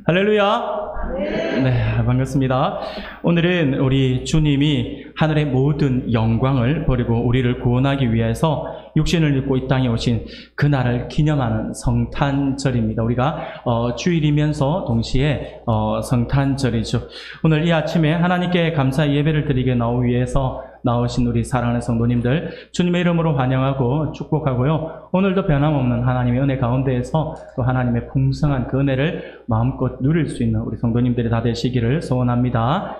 할렐루야. 네, 반갑습니다. 오늘은 우리 주님이 하늘의 모든 영광을 버리고 우리를 구원하기 위해서 육신을 입고 이 땅에 오신 그날을 기념하는 성탄절입니다. 우리가 주일이면서 동시에 성탄절이죠. 오늘 이 아침에 하나님께 감사의 예배를 드리게 나오기 위해서 나오신 우리 사랑하는 성도님들 주님의 이름으로 환영하고 축복하고요. 오늘도 변함없는 하나님의 은혜 가운데에서 또 하나님의 풍성한 그 은혜를 마음껏 누릴 수 있는 우리 성도님들이 다 되시기를 소원합니다.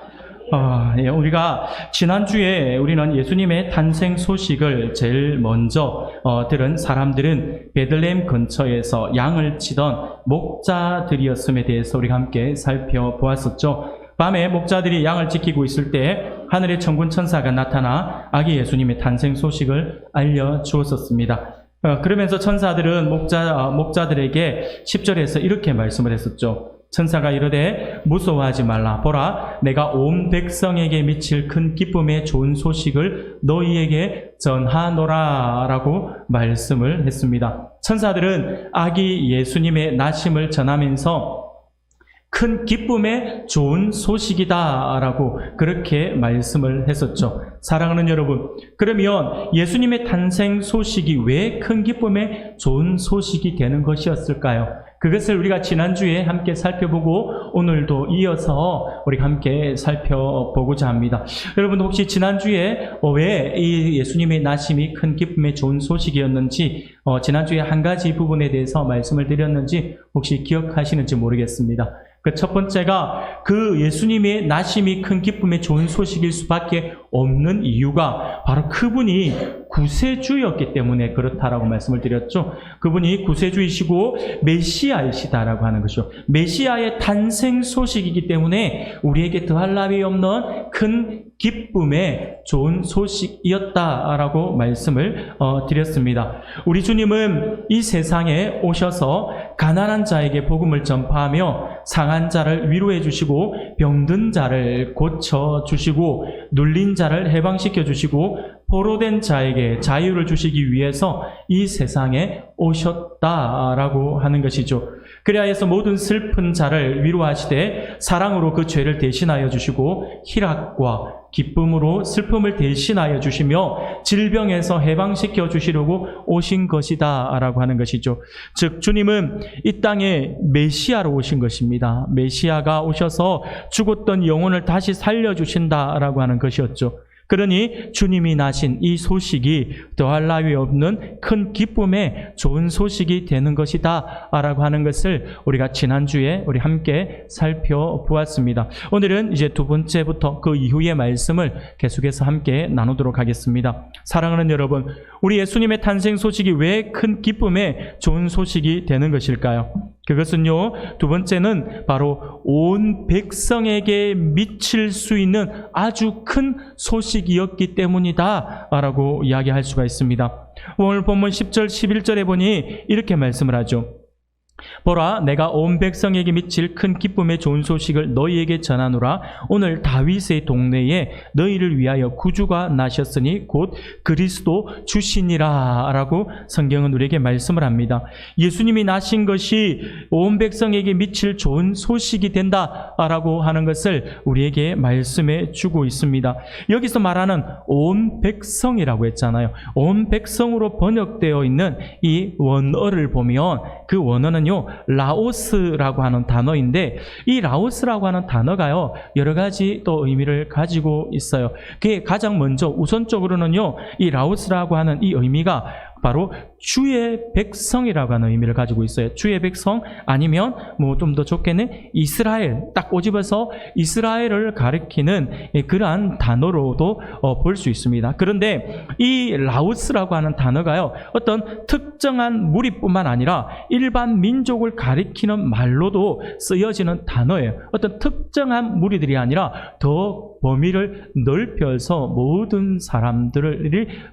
우리가 지난주에 우리는 예수님의 탄생 소식을 제일 먼저 들은 사람들은 베들레헴 근처에서 양을 치던 목자들이었음에 대해서 우리가 함께 살펴보았었죠. 밤에 목자들이 양을 지키고 있을 때 하늘의 천군 천사가 나타나 아기 예수님의 탄생 소식을 알려주었습니다. 그러면서 천사들은 목자들에게 10절에서 이렇게 말씀을 했었죠. 천사가 이르되 무서워하지 말라. 보라, 내가 온 백성에게 미칠 큰 기쁨의 좋은 소식을 너희에게 전하노라 라고 말씀을 했습니다. 천사들은 아기 예수님의 나심을 전하면서 큰 기쁨의 좋은 소식이다 라고 그렇게 말씀을 했었죠. 사랑하는 여러분, 그러면 예수님의 탄생 소식이 왜 큰 기쁨의 좋은 소식이 되는 것이었을까요? 그것을 우리가 지난주에 함께 살펴보고 오늘도 이어서 우리가 함께 살펴보고자 합니다. 여러분 혹시 지난주에 왜 이 예수님의 나심이 큰 기쁨의 좋은 소식이었는지 지난주에 한 가지 부분에 대해서 말씀을 드렸는지 혹시 기억하시는지 모르겠습니다. 그 첫 번째가 그 예수님의 나심이 큰 기쁨의 좋은 소식일 수밖에 없는 이유가 바로 그분이 구세주였기 때문에 그렇다라고 말씀을 드렸죠. 그분이 구세주이시고 메시아이시다라고 하는 것이죠. 메시아의 탄생 소식이기 때문에 우리에게 더할 나위 없는 큰 기쁨의 좋은 소식이었다라고 말씀을 드렸습니다. 우리 주님은 이 세상에 오셔서 가난한 자에게 복음을 전파하며 상한 자를 위로해 주시고 병든 자를 고쳐 주시고 눌린 자를 해방시켜 주시고 포로된 자에게 자유를 주시기 위해서 이 세상에 오셨다라고 하는 것이죠. 그래야 해서 모든 슬픈 자를 위로하시되 사랑으로 그 죄를 대신하여 주시고 희락과 기쁨으로 슬픔을 대신하여 주시며 질병에서 해방시켜 주시려고 오신 것이다 라고 하는 것이죠. 즉 주님은 이 땅에 메시아로 오신 것입니다. 메시아가 오셔서 죽었던 영혼을 다시 살려주신다 라고 하는 것이었죠. 그러니 주님이 나신 이 소식이 더할 나위 없는 큰 기쁨의 좋은 소식이 되는 것이다 라고 하는 것을 우리가 지난주에 우리 함께 살펴보았습니다. 오늘은 이제 두 번째부터 그 이후의 말씀을 계속해서 함께 나누도록 하겠습니다. 사랑하는 여러분, 우리 예수님의 탄생 소식이 왜 큰 기쁨의 좋은 소식이 되는 것일까요? 그것은요, 두 번째는 바로 온 백성에게 미칠 수 있는 아주 큰 소식이었기 때문이다 라고 이야기할 수가 있습니다. 오늘 본문 10절 11절에 보니 이렇게 말씀을 하죠. 보라, 내가 온 백성에게 미칠 큰 기쁨의 좋은 소식을 너희에게 전하노라. 오늘 다윗의 동네에 너희를 위하여 구주가 나셨으니 곧 그리스도 주시니라 라고 성경은 우리에게 말씀을 합니다. 예수님이 나신 것이 온 백성에게 미칠 좋은 소식이 된다 라고 하는 것을 우리에게 말씀해 주고 있습니다. 여기서 말하는 온 백성이라고 했잖아요. 온 백성으로 번역되어 있는 이 원어를 보면 그 원어는요, 라오스라고 하는 단어인데 이 라오스라고 하는 단어가요, 여러 가지 또 의미를 가지고 있어요. 그게 가장 먼저 우선적으로는요, 이 라오스라고 하는 이 의미가 바로 주의 백성이라고 하는 의미를 가지고 있어요. 주의 백성 아니면 뭐 좀 더 좋게는 이스라엘, 딱 꼬집어서 이스라엘을 가리키는 그러한 단어로도 볼 수 있습니다. 그런데 이 라오스라고 하는 단어가요, 어떤 특정한 무리뿐만 아니라 일반 민족을 가리키는 말로도 쓰여지는 단어예요. 어떤 특정한 무리들이 아니라 더 범위를 넓혀서 모든 사람들을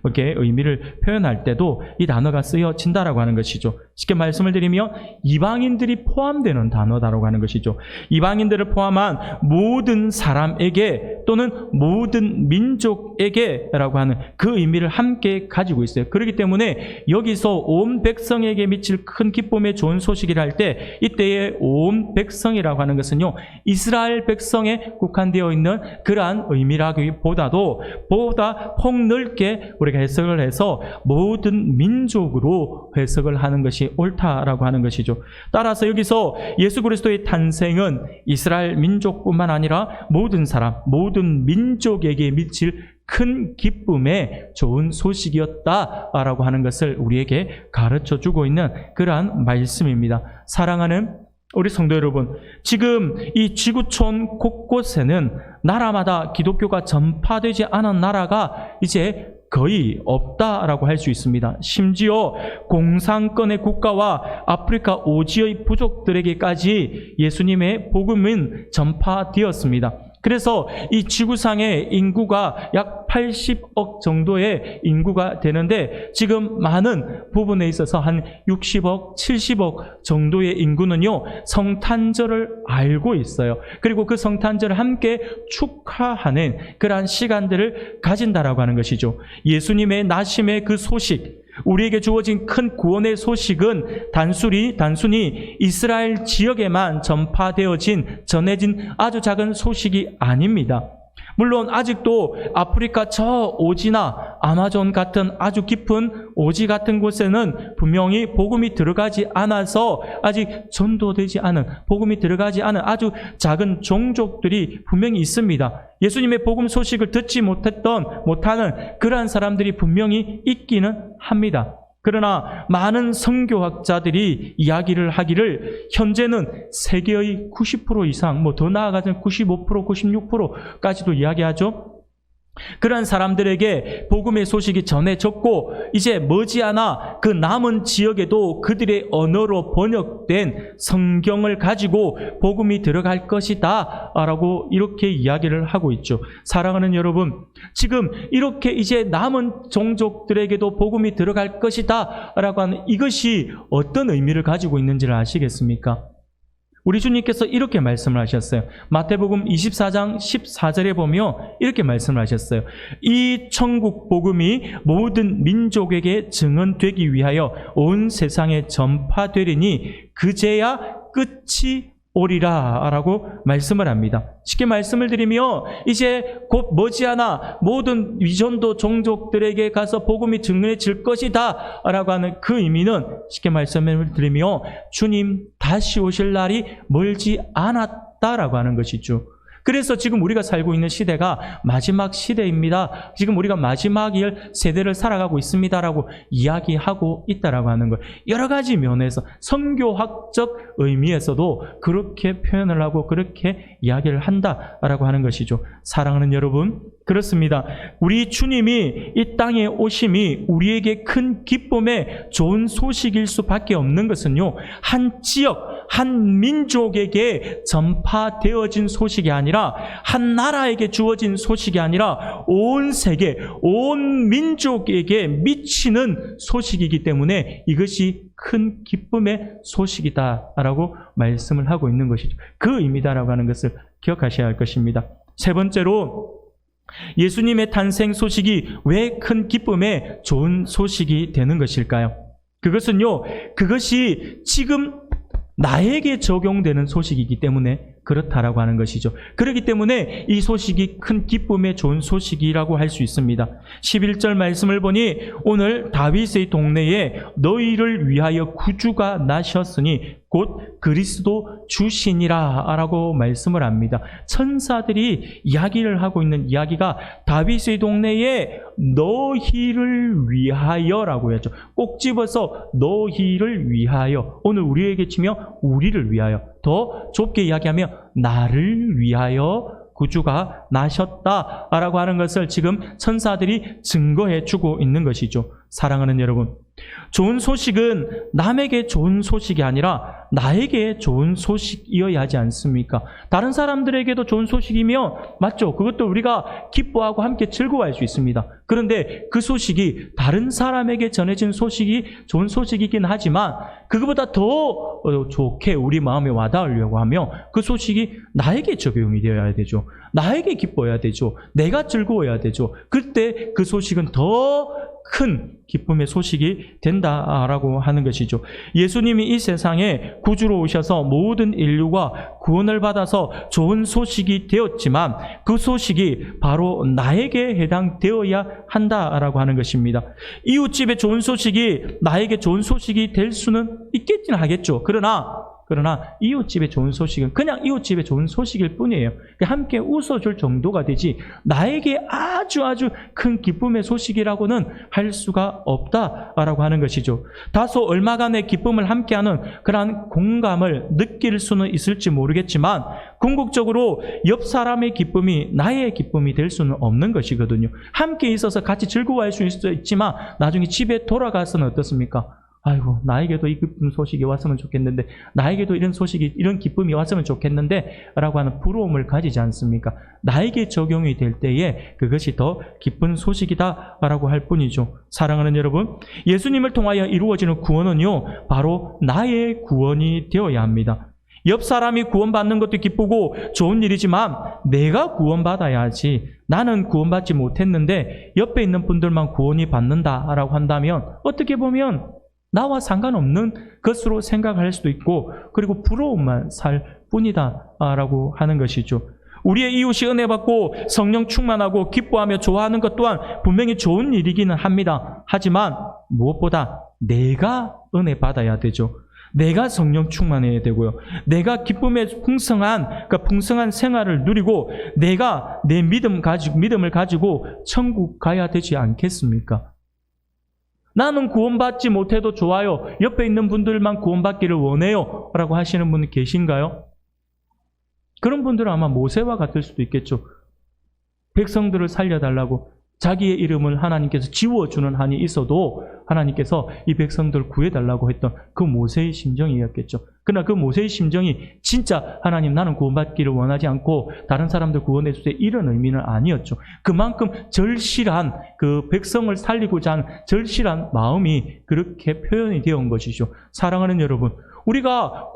이렇게 의미를 표현할 때도 의미로 이 단어가 쓰여진다라고 하는 것이죠. 쉽게 말씀을 드리면 이방인들이 포함되는 단어다라고 하는 것이죠. 이방인들을 포함한 모든 사람에게 또는 모든 민족에게라고 하는 그 의미를 함께 가지고 있어요. 그렇기 때문에 여기서 온 백성에게 미칠 큰 기쁨의 좋은 소식이라 할 때 이때의 온 백성이라고 하는 것은요, 이스라엘 백성에 국한되어 있는 그러한 의미라기보다도 보다 폭넓게 우리가 해석을 해서 모든 민족으로 해석을 하는 것이 옳다라고 하는 것이죠. 따라서 여기서 예수 그리스도의 탄생은 이스라엘 민족뿐만 아니라 모든 사람, 모든 민족에게 미칠 큰 기쁨의 좋은 소식이었다라고 하는 것을 우리에게 가르쳐주고 있는 그러한 말씀입니다. 사랑하는 우리 성도 여러분, 지금 이 지구촌 곳곳에는 나라마다 기독교가 전파되지 않은 나라가 이제 거의 없다라고 할 수 있습니다. 심지어 공산권의 국가와 아프리카 오지의 부족들에게까지 예수님의 복음은 전파되었습니다. 그래서 이 지구상의 인구가 약 80억 정도의 인구가 되는데 지금 많은 부분에 있어서 한 60억, 70억 정도의 인구는요, 성탄절을 알고 있어요. 그리고 그 성탄절을 함께 축하하는 그러한 시간들을 가진다라고 하는 것이죠. 예수님의 나심의 그 소식, 우리에게 주어진 큰 구원의 소식은 단순히 이스라엘 지역에만 전해진 아주 작은 소식이 아닙니다. 물론 아직도 아프리카 저 오지나 아마존 같은 아주 깊은 오지 같은 곳에는 분명히 복음이 들어가지 않아서 아직 전도되지 않은, 복음이 들어가지 않은 아주 작은 종족들이 분명히 있습니다. 예수님의 복음 소식을 듣지 못하는 그러한 사람들이 분명히 있기는 합니다. 그러나 많은 선교학자들이 이야기를 하기를 현재는 세계의 90% 이상, 더 나아가서는 95%, 96%까지도 이야기하죠. 그런 사람들에게 복음의 소식이 전해졌고 이제 머지않아 그 남은 지역에도 그들의 언어로 번역된 성경을 가지고 복음이 들어갈 것이다 라고 이렇게 이야기를 하고 있죠. 사랑하는 여러분, 지금 이렇게 이제 남은 종족들에게도 복음이 들어갈 것이다 라고 하는 이것이 어떤 의미를 가지고 있는지를 아시겠습니까? 우리 주님께서 이렇게 말씀을 하셨어요. 마태복음 24장 14절에 보면 이렇게 말씀을 하셨어요. 이 천국 복음이 모든 민족에게 증언되기 위하여 온 세상에 전파되리니 그제야 끝이 오리라 라고 말씀을 합니다. 쉽게 말씀을 드리며 이제 곧 머지않아 모든 위전도 종족들에게 가서 복음이 증언해질 것이다 라고 하는 그 의미는 쉽게 말씀을 드리며 주님 다시 오실 날이 멀지 않았다라고 하는 것이죠. 그래서 지금 우리가 살고 있는 시대가 마지막 시대입니다. 지금 우리가 마지막 세대를 살아가고 있습니다라고 이야기하고 있다라고 하는 것. 여러 가지 면에서 선교학적 의미에서도 그렇게 표현을 하고 그렇게 이야기를 한다라고 하는 것이죠. 사랑하는 여러분, 그렇습니다. 우리 주님이 이 땅에 오심이 우리에게 큰 기쁨의 좋은 소식일 수밖에 없는 것은요, 한 지역, 한 민족에게 전파되어진 소식이 아니라 한 나라에게 주어진 소식이 아니라 온 세계, 온 민족에게 미치는 소식이기 때문에 이것이 큰 기쁨의 소식이다라고 말씀을 하고 있는 것이죠. 그 의미다라고 하는 것을 기억하셔야 할 것입니다. 세 번째로 예수님의 탄생 소식이 왜 큰 기쁨의 좋은 소식이 되는 것일까요? 그것이 지금 나에게 적용되는 소식이기 때문에 그렇다라고 하는 것이죠. 그렇기 때문에 이 소식이 큰 기쁨의 좋은 소식이라고 할 수 있습니다. 11절 말씀을 보니 오늘 다윗의 동네에 너희를 위하여 구주가 나셨으니 곧 그리스도 주시니라 라고 말씀을 합니다. 천사들이 이야기를 하고 있는 이야기가 다윗의 동네에 너희를 위하여라고 했죠. 꼭 집어서 너희를 위하여, 오늘 우리에게 치면 우리를 위하여, 더 좁게 이야기하면 나를 위하여 구주가 나셨다라고 하는 것을 지금 천사들이 증거해 주고 있는 것이죠. 사랑하는 여러분, 좋은 소식은 남에게 좋은 소식이 아니라 나에게 좋은 소식이어야 하지 않습니까? 다른 사람들에게도 좋은 소식이면 맞죠? 그것도 우리가 기뻐하고 함께 즐거워할 수 있습니다. 그런데 그 소식이 다른 사람에게 전해진 소식이 좋은 소식이긴 하지만 그것보다 더 좋게 우리 마음에 와닿으려고 하면 그 소식이 나에게 적용이 되어야 되죠. 나에게 기뻐야 되죠. 내가 즐거워야 되죠. 그때 그 소식은 더 큰 기쁨의 소식이 된다라고 하는 것이죠. 예수님이 이 세상에 구주로 오셔서 모든 인류가 구원을 받아서 좋은 소식이 되었지만 그 소식이 바로 나에게 해당되어야 한다라고 하는 것입니다. 이웃집에 좋은 소식이 나에게 좋은 소식이 될 수는 있겠긴 하겠죠. 그러나 이웃집의 좋은 소식은 그냥 이웃집의 좋은 소식일 뿐이에요. 함께 웃어줄 정도가 되지 나에게 아주 큰 기쁨의 소식이라고는 할 수가 없다라고 하는 것이죠. 다소 얼마간의 기쁨을 함께하는 그러한 공감을 느낄 수는 있을지 모르겠지만 궁극적으로 옆 사람의 기쁨이 나의 기쁨이 될 수는 없는 것이거든요. 함께 있어서 같이 즐거워할 수 있지만 나중에 집에 돌아가서는 어떻습니까? 아이고, 나에게도 이 기쁜 소식이 왔으면 좋겠는데, 나에게도 이런 기쁨이 왔으면 좋겠는데, 라고 하는 부러움을 가지지 않습니까? 나에게 적용이 될 때에 그것이 더 기쁜 소식이다, 라고 할 뿐이죠. 사랑하는 여러분, 예수님을 통하여 이루어지는 구원은요, 바로 나의 구원이 되어야 합니다. 옆 사람이 구원받는 것도 기쁘고 좋은 일이지만 내가 구원받아야지. 나는 구원받지 못했는데 옆에 있는 분들만 구원이 받는다라고 한다면 어떻게 보면 나와 상관없는 것으로 생각할 수도 있고 그리고 부러움만 살 뿐이다라고 하는 것이죠. 우리의 이웃이 은혜 받고 성령 충만하고 기뻐하며 좋아하는 것 또한 분명히 좋은 일이기는 합니다. 하지만 무엇보다 내가 은혜 받아야 되죠. 내가 성령 충만해야 되고요. 내가 기쁨의 풍성한 생활을 누리고 내가 내 믿음을 가지고 천국 가야 되지 않겠습니까? 나는 구원받지 못해도 좋아요. 옆에 있는 분들만 구원받기를 원해요. 라고 하시는 분 계신가요? 그런 분들은 아마 모세와 같을 수도 있겠죠. 백성들을 살려달라고 자기의 이름을 하나님께서 지워주는 한이 있어도 하나님께서 이 백성들을 구해달라고 했던 그 모세의 심정이었겠죠. 그러나 그 모세의 심정이 진짜 하나님 나는 구원받기를 원하지 않고 다른 사람들 구원해주세요 이런 의미는 아니었죠. 그만큼 절실한 그 백성을 살리고자 하는 절실한 마음이 그렇게 표현이 되어 온 것이죠. 사랑하는 여러분, 우리가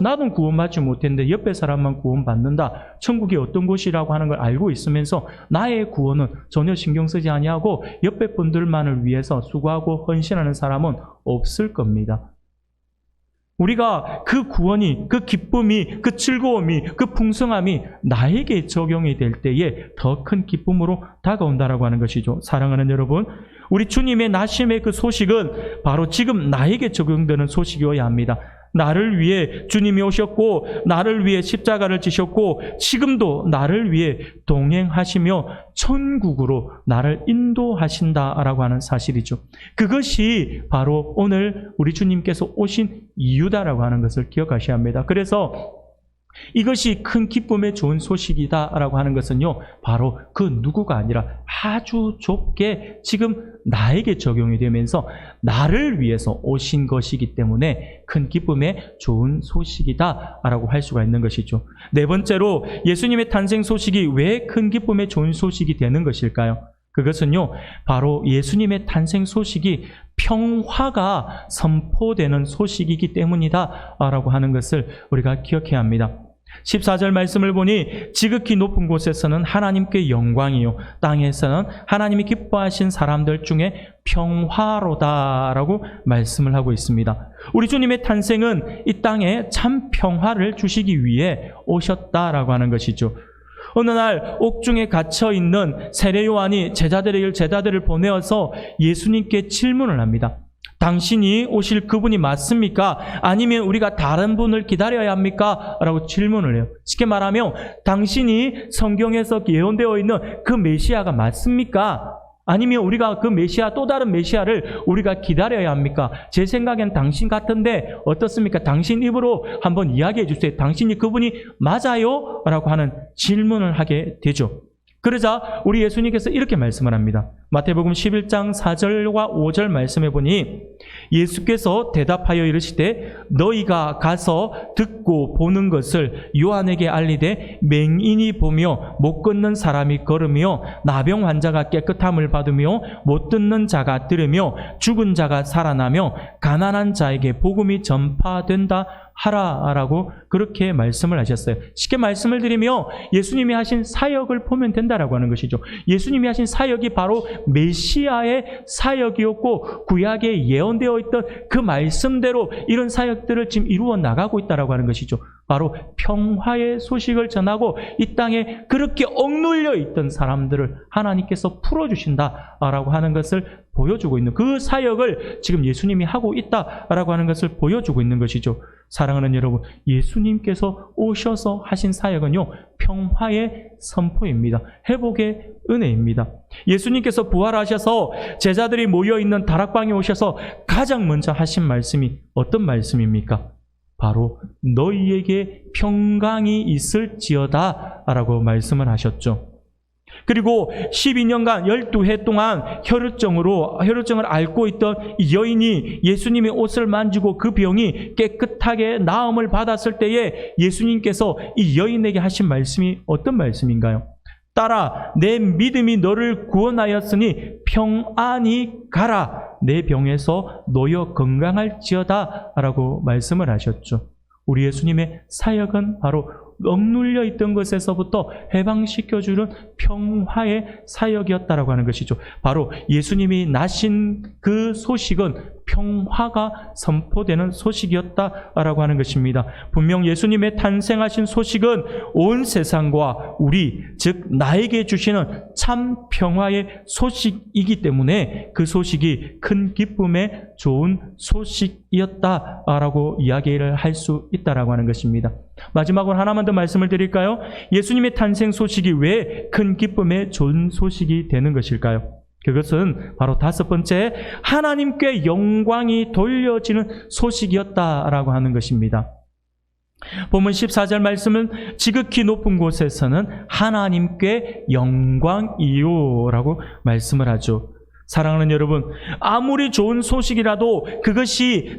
나는 구원받지 못했는데 옆에 사람만 구원받는다. 천국이 어떤 곳이라고 하는 걸 알고 있으면서 나의 구원은 전혀 신경 쓰지 아니하고 옆에 분들만을 위해서 수고하고 헌신하는 사람은 없을 겁니다. 우리가 그 구원이, 그 기쁨이, 그 즐거움이, 그 풍성함이 나에게 적용이 될 때에 더 큰 기쁨으로 다가온다라고 하는 것이죠. 사랑하는 여러분, 우리 주님의 나심의 그 소식은 바로 지금 나에게 적용되는 소식이어야 합니다. 나를 위해 주님이 오셨고 나를 위해 십자가를 지셨고 지금도 나를 위해 동행하시며 천국으로 나를 인도하신다라고 하는 사실이죠. 그것이 바로 오늘 우리 주님께서 오신 이유다라고 하는 것을 기억하셔야 합니다. 그래서 이것이 큰 기쁨의 좋은 소식이다라고 하는 것은요, 바로 그 누구가 아니라 아주 좁게 지금 나에게 적용이 되면서 나를 위해서 오신 것이기 때문에 큰 기쁨의 좋은 소식이다라고 할 수가 있는 것이죠. 네 번째로 예수님의 탄생 소식이 왜 큰 기쁨의 좋은 소식이 되는 것일까요? 그것은요, 바로 예수님의 탄생 소식이 평화가 선포되는 소식이기 때문이다라고 하는 것을 우리가 기억해야 합니다. 14절 말씀을 보니 지극히 높은 곳에서는 하나님께 영광이요 땅에서는 하나님이 기뻐하신 사람들 중에 평화로다라고 말씀을 하고 있습니다. 우리 주님의 탄생은 이 땅에 참 평화를 주시기 위해 오셨다라고 하는 것이죠. 어느 날 옥중에 갇혀있는 세례 요한이 제자들을 보내어서 예수님께 질문을 합니다. 당신이 오실 그분이 맞습니까? 아니면 우리가 다른 분을 기다려야 합니까? 라고 질문을 해요. 쉽게 말하면 당신이 성경에서 예언되어 있는 그 메시아가 맞습니까? 아니면 우리가 그 메시아, 또 다른 메시아를 우리가 기다려야 합니까? 제 생각엔 당신 같은데 어떻습니까? 당신 입으로 한번 이야기해 주세요. 당신이 그분이 맞아요? 라고 하는 질문을 하게 되죠. 그러자 우리 예수님께서 이렇게 말씀을 합니다. 마태복음 11장 4절과 5절 말씀해 보니 예수께서 대답하여 이르시되 너희가 가서 듣고 보는 것을 요한에게 알리되 맹인이 보며 못 걷는 사람이 걸으며 나병 환자가 깨끗함을 받으며 못 듣는 자가 들으며 죽은 자가 살아나며 가난한 자에게 복음이 전파된다 하라라고 그렇게 말씀을 하셨어요. 쉽게 말씀을 드리며 예수님이 하신 사역을 보면 된다라고 하는 것이죠. 예수님이 하신 사역이 바로 메시아의 사역이었고 구약에 예언되어 있던 그 말씀대로 이런 사역들을 지금 이루어 나가고 있다라고 하는 것이죠. 바로 평화의 소식을 전하고 이 땅에 그렇게 억눌려 있던 사람들을 하나님께서 풀어주신다라고 하는 것을 보여주고 있는 그 사역을 지금 예수님이 하고 있다라고 하는 것을 보여주고 있는 것이죠. 사랑하는 여러분, 예수님께서 오셔서 하신 사역은요, 평화의 선포입니다. 회복의 은혜입니다. 예수님께서 부활하셔서 제자들이 모여있는 다락방에 오셔서 가장 먼저 하신 말씀이 어떤 말씀입니까? 바로 너희에게 평강이 있을지어다 라고 말씀을 하셨죠. 그리고 12년간 12해 동안 혈루증을 앓고 있던 이 여인이 예수님의 옷을 만지고 그 병이 깨끗하게 나음을 받았을 때에 예수님께서 이 여인에게 하신 말씀이 어떤 말씀인가요? 딸아, 내 믿음이 너를 구원하였으니 평안히 가라. 내 병에서 놓여 건강할지어다 라고 말씀을 하셨죠. 우리 예수님의 사역은 바로 억눌려 있던 것에서부터 해방시켜주는 평화의 사역이었다라고 하는 것이죠. 바로 예수님이 나신 그 소식은 평화가 선포되는 소식이었다라고 하는 것입니다. 분명 예수님의 탄생하신 소식은 온 세상과 우리, 즉 나에게 주시는 참 평화의 소식이기 때문에 그 소식이 큰 기쁨의 좋은 소식이었다라고 이야기를 할 수 있다라고 하는 것입니다. 마지막으로 하나만 더 말씀을 드릴까요? 예수님의 탄생 소식이 왜 큰 기쁨의 좋은 소식이 되는 것일까요? 그것은 바로 다섯 번째, 하나님께 영광이 돌려지는 소식이었다라고 하는 것입니다. 본문 14절 말씀은 지극히 높은 곳에서는 하나님께 영광이요라고 말씀을 하죠. 사랑하는 여러분, 아무리 좋은 소식이라도 그것이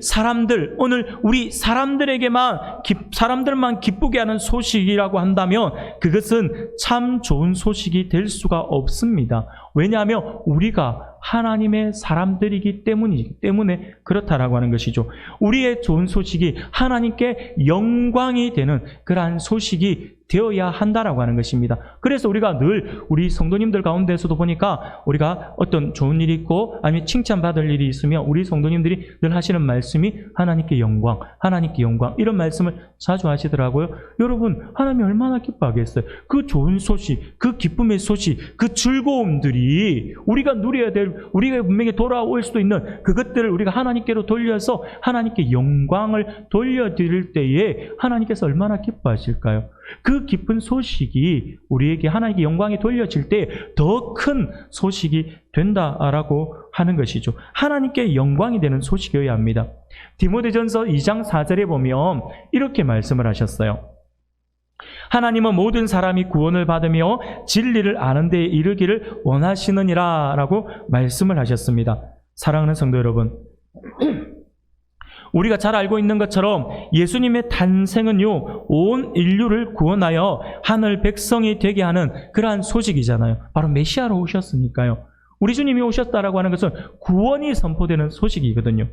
오늘 우리 사람들만 기쁘게 하는 소식이라고 한다면 그것은 참 좋은 소식이 될 수가 없습니다. 왜냐하면 우리가 하나님의 사람들이기 때문에 그렇다라고 하는 것이죠. 우리의 좋은 소식이 하나님께 영광이 되는 그러한 소식이 되어야 한다라고 하는 것입니다. 그래서 우리가 늘 우리 성도님들 가운데서도 보니까 우리가 어떤 좋은 일이 있고 아니면 칭찬받을 일이 있으면 우리 성도님들이 늘 하시는 말씀이 하나님께 영광, 하나님께 영광, 이런 말씀을 자주 하시더라고요. 여러분, 하나님이 얼마나 기뻐하겠어요. 그 좋은 소식, 그 기쁨의 소식, 그 즐거움들이 우리가 누려야 될, 우리가 분명히 돌아올 수도 있는 그것들을 우리가 하나님께로 돌려서 하나님께 영광을 돌려드릴 때에 하나님께서 얼마나 기뻐하실까요? 그 기쁜 소식이 우리에게 하나님께 영광이 돌려질 때 더 큰 소식이 된다라고 하는 것이죠. 하나님께 영광이 되는 소식이어야 합니다. 디모데전서 2장 4절에 보면 이렇게 말씀을 하셨어요. 하나님은 모든 사람이 구원을 받으며 진리를 아는 데에 이르기를 원하시느니라 라고 말씀을 하셨습니다. 사랑하는 성도 여러분, 우리가 잘 알고 있는 것처럼 예수님의 탄생은요, 온 인류를 구원하여 하늘 백성이 되게 하는 그러한 소식이잖아요. 바로 메시아로 오셨으니까요. 우리 주님이 오셨다라고 하는 것은 구원이 선포되는 소식이거든요.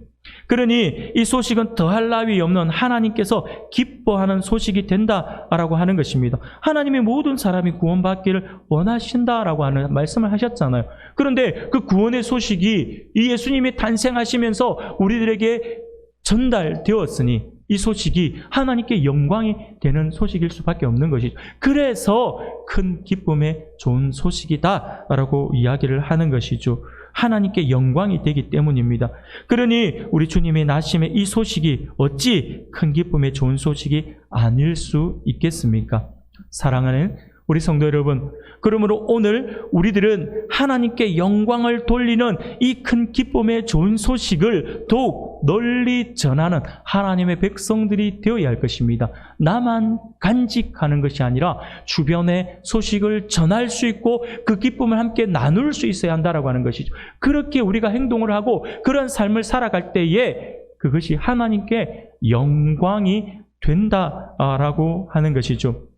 그러니 이 소식은 더할 나위 없는 하나님께서 기뻐하는 소식이 된다라고 하는 것입니다. 하나님이 모든 사람이 구원받기를 원하신다라고 하는 말씀을 하셨잖아요. 그런데 그 구원의 소식이 이 예수님이 탄생하시면서 우리들에게 전달되었으니 이 소식이 하나님께 영광이 되는 소식일 수밖에 없는 것이죠. 그래서 큰 기쁨의 좋은 소식이다라고 이야기를 하는 것이죠. 하나님께 영광이 되기 때문입니다. 그러니 우리 주님의 나심의 이 소식이 어찌 큰 기쁨의 좋은 소식이 아닐 수 있겠습니까? 사랑하는 우리 성도 여러분, 그러므로 오늘 우리들은 하나님께 영광을 돌리는 이 큰 기쁨의 좋은 소식을 더욱 널리 전하는 하나님의 백성들이 되어야 할 것입니다. 나만 간직하는 것이 아니라 주변에 소식을 전할 수 있고 그 기쁨을 함께 나눌 수 있어야 한다라고 하는 것이죠. 그렇게 우리가 행동을 하고 그런 삶을 살아갈 때에 그것이 하나님께 영광이 된다라고 하는 것이죠.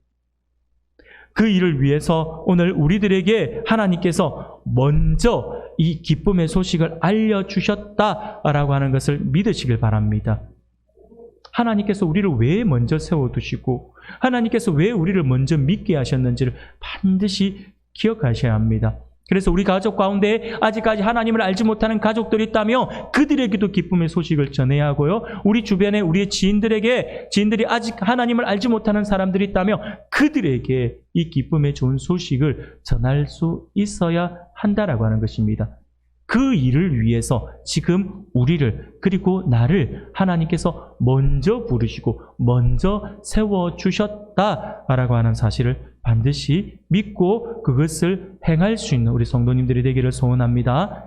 그 일을 위해서 오늘 우리들에게 하나님께서 먼저 이 기쁨의 소식을 알려주셨다라고 하는 것을 믿으시길 바랍니다. 하나님께서 우리를 왜 먼저 세워두시고 하나님께서 왜 우리를 먼저 믿게 하셨는지를 반드시 기억하셔야 합니다. 그래서 우리 가족 가운데 아직까지 하나님을 알지 못하는 가족들이 있다며 그들에게도 기쁨의 소식을 전해야 하고요. 우리 주변에 우리의 지인들이 아직 하나님을 알지 못하는 사람들이 있다며 그들에게 이 기쁨의 좋은 소식을 전할 수 있어야 한다라고 하는 것입니다. 그 일을 위해서 지금 우리를 그리고 나를 하나님께서 먼저 부르시고 먼저 세워주셨다라고 하는 사실을 반드시 믿고 그것을 행할 수 있는 우리 성도님들이 되기를 소원합니다.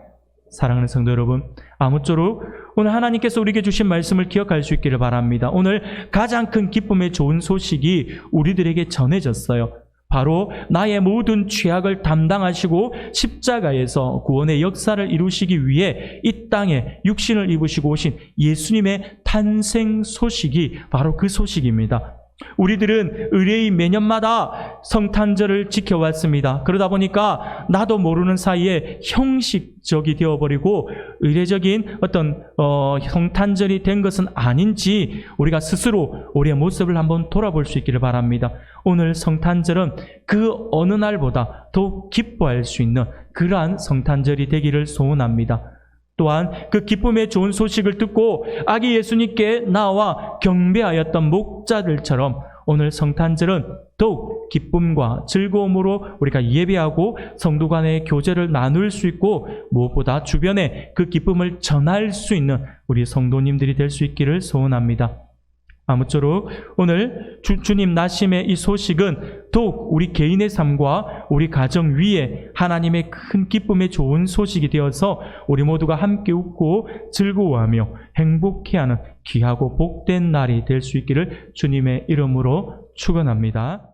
사랑하는 성도 여러분, 아무쪼록 오늘 하나님께서 우리에게 주신 말씀을 기억할 수 있기를 바랍니다. 오늘 가장 큰 기쁨의 좋은 소식이 우리들에게 전해졌어요. 바로 나의 모든 죄악을 담당하시고 십자가에서 구원의 역사를 이루시기 위해 이 땅에 육신을 입으시고 오신 예수님의 탄생 소식이 바로 그 소식입니다. 우리들은 의례의 매년마다 성탄절을 지켜왔습니다. 그러다 보니까 나도 모르는 사이에 형식적이 되어버리고 의례적인 어떤 성탄절이 된 것은 아닌지 우리가 스스로 우리의 모습을 한번 돌아볼 수 있기를 바랍니다. 오늘 성탄절은 그 어느 날보다 더욱 기뻐할 수 있는 그러한 성탄절이 되기를 소원합니다. 또한 그 기쁨의 좋은 소식을 듣고 아기 예수님께 나와 경배하였던 목자들처럼 오늘 성탄절은 더욱 기쁨과 즐거움으로 우리가 예배하고 성도 간의 교제를 나눌 수 있고 무엇보다 주변에 그 기쁨을 전할 수 있는 우리 성도님들이 될 수 있기를 소원합니다. 아무쪼록 오늘 주님 나심의 이 소식은 더욱 우리 개인의 삶과 우리 가정 위에 하나님의 큰 기쁨의 좋은 소식이 되어서 우리 모두가 함께 웃고 즐거워하며 행복해하는 귀하고 복된 날이 될 수 있기를 주님의 이름으로 축원합니다.